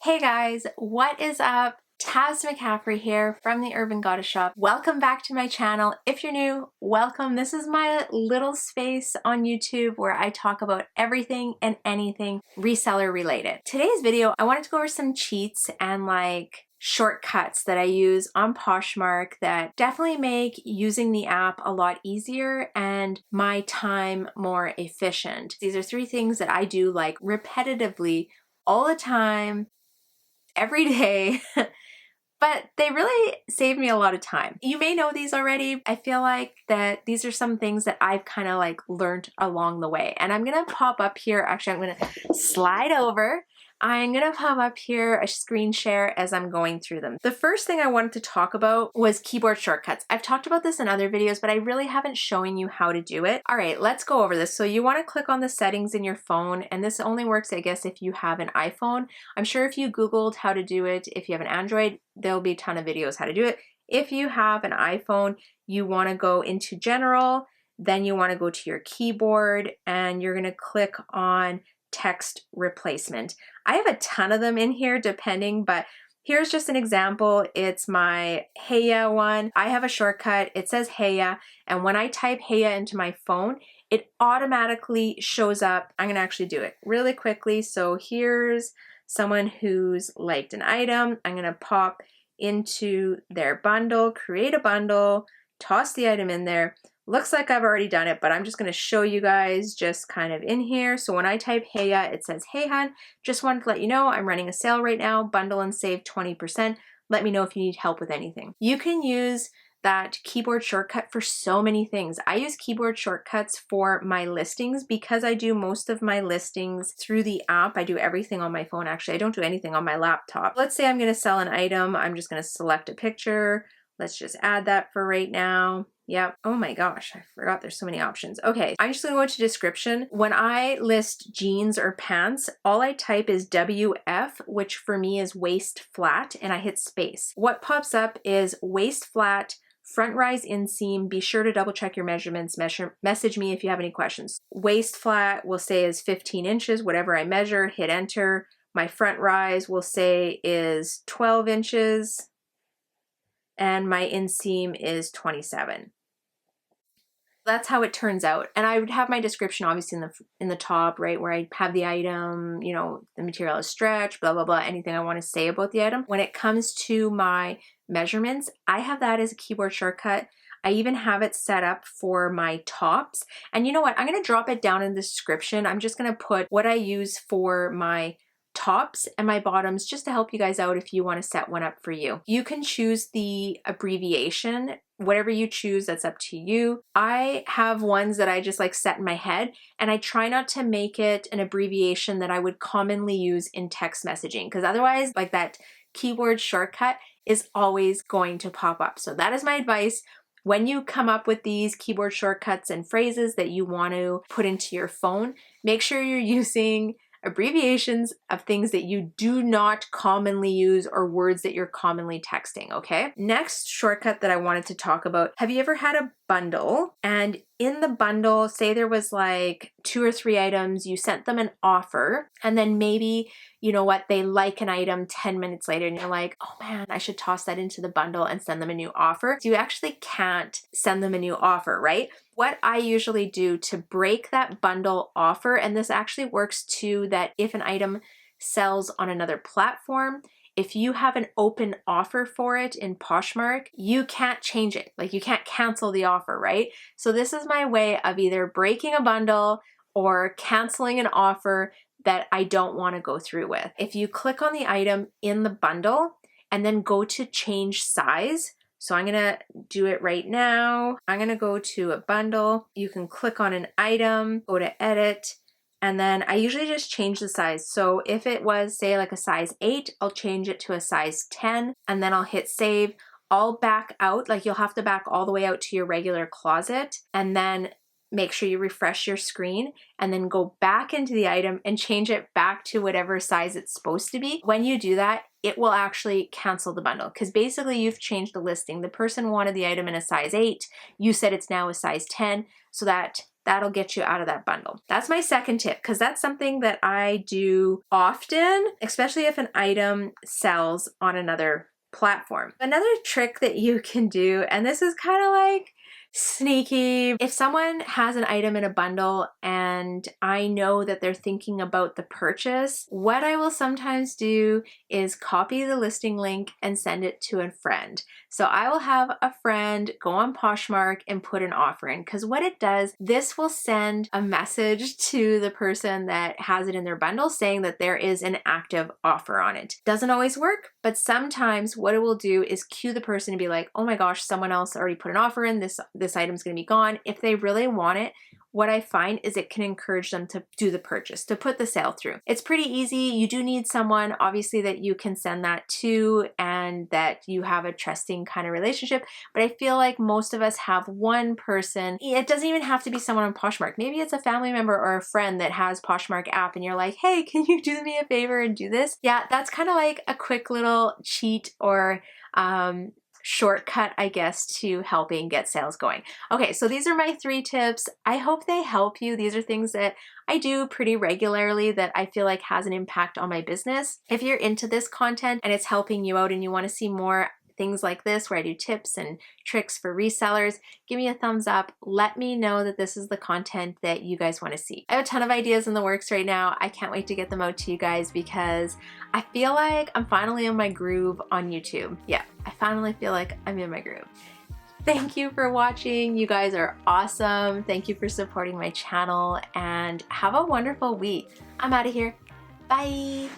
Hey guys, what is up? McCaffrey here from the Urban Goddess Shop. Welcome back to my channel. If you're new, welcome. This is my little space on YouTube where I talk about everything and anything reseller related. Today's video, I wanted to go over some cheats and shortcuts that I use on Poshmark that definitely make using the app a lot easier and my time more efficient. These are 3 things that I do repetitively all the time, every day, but they really save me a lot of time. You may know these already. I feel like that these are some things that I've kind of learned along the way. And I'm gonna pop up here, actually I'm gonna slide over. I'm gonna pop up here a screen share as I'm going through them. The first thing I wanted to talk about was keyboard shortcuts. I've talked about this in other videos, but I really haven't shown you how to do it. All right, let's go over this. So you wanna click on the settings in your phone, and this only works, I guess, if you have an iPhone. I'm sure if you Googled how to do it, if you have an Android, there'll be a ton of videos how to do it. If you have an iPhone, you wanna go into General, then you wanna go to your keyboard, and you're gonna click on text replacement. I have a ton of them in here depending, but here's just an example. It's my Heya one. I have a shortcut. It says Heya, and when I type Heya into my phone, it automatically shows up. I'm gonna actually do it really quickly. So here's someone who's liked an item. I'm gonna pop into their bundle, create a bundle, toss the item in there. Looks like I've already done it, but I'm just gonna show you guys just kind of in here. So when I type Heya, it says, "Hey hun, just wanted to let you know I'm running a sale right now, bundle and save 20%. Let me know if you need help with anything." You can use that keyboard shortcut for so many things. I use keyboard shortcuts for my listings because I do most of my listings through the app. I do everything on my phone, actually. I don't do anything on my laptop. Let's say I'm gonna sell an item. I'm just gonna select a picture. Let's just add that for right now. Yep. Oh my gosh, I forgot there's so many options. Okay, I'm just gonna go to description. When I list jeans or pants, all I type is WF, which for me is waist flat, and I hit space. What pops up is waist flat, front rise inseam. Be sure to double check your measurements. Message me if you have any questions. Waist flat will say is 15 inches, whatever I measure, hit enter. My front rise will say is 12 inches. And my inseam is 27. That's how it turns out. And I would have my description obviously in the top, right, where I have the item, you know, the material is stretch, blah, blah, blah, anything I want to say about the item. When it comes to my measurements, I have that as a keyboard shortcut. I even have it set up for my tops. And you know what? I'm going to drop it down in the description. I'm just going to put what I use for my tops and my bottoms just to help you guys out if you want to set one up for you. You can choose the abbreviation, whatever you choose, that's up to you. I have ones that I just set in my head, and I try not to make it an abbreviation that I would commonly use in text messaging, because otherwise that keyboard shortcut is always going to pop up. So that is my advice. When you come up with these keyboard shortcuts and phrases that you want to put into your phone, make sure you're using abbreviations of things that you do not commonly use or words that you're commonly texting, okay? Next shortcut that I wanted to talk about, have you ever had a bundle, and in the bundle, say there was 2 or 3 items, you sent them an offer, and then maybe, you know what, they like an item 10 minutes later and you're like, oh man, I should toss that into the bundle and send them a new offer. So you actually can't send them a new offer, right? What I usually do to break that bundle offer, and this actually works too, that if an item sells on another platform, if you have an open offer for it in Poshmark, you can't change it. You can't cancel the offer, right? So this is my way of either breaking a bundle or canceling an offer that I don't want to go through with. If you click on the item in the bundle and then go to change size, so I'm gonna do it right now. I'm gonna go to a bundle. You can click on an item, go to edit, and then I usually just change the size. So if it was, say, a size 8, I'll change it to a size 10, and then I'll hit save. I'll back out, you'll have to back all the way out to your regular closet, and then make sure you refresh your screen, and then go back into the item and change it back to whatever size it's supposed to be. When you do that, it will actually cancel the bundle, because basically you've changed the listing. The person wanted the item in a size 8. You said it's now a size 10, so that that'll get you out of that bundle. That's my second tip, because that's something that I do often, especially if an item sells on another platform. Another trick that you can do, and this is kind of like sneaky. If someone has an item in a bundle and I know that they're thinking about the purchase, what I will sometimes do is copy the listing link and send it to a friend. So I will have a friend go on Poshmark and put an offer in, because what it does, this will send a message to the person that has it in their bundle saying that there is an active offer on it. Doesn't always work, but sometimes what it will do is cue the person to be like, oh my gosh, someone else already put an offer in, this item's gonna be gone. If they really want it, what I find is it can encourage them to do the purchase, to put the sale through. It's pretty easy. You do need someone, obviously, that you can send that to and that you have a trusting kind of relationship. But I feel like most of us have one person. It doesn't even have to be someone on Poshmark. Maybe it's a family member or a friend that has Poshmark app and you're like, hey, can you do me a favor and do this? Yeah, that's kind of like a quick little cheat or shortcut, I guess, to helping get sales going. Okay, so these are my 3 tips. I hope they help you. These are things that I do pretty regularly that I feel like has an impact on my business. If you're into this content and it's helping you out and you want to see more things like this where I do tips and tricks for resellers, give me a thumbs up. Let me know that this is the content that you guys want to see. I have a ton of ideas in the works right now. I can't wait to get them out to you guys because I feel like I'm finally in my groove on YouTube. Yeah, I finally feel like I'm in my groove. Thank you for watching. You guys are awesome. Thank you for supporting my channel and have a wonderful week. I'm out of here. Bye.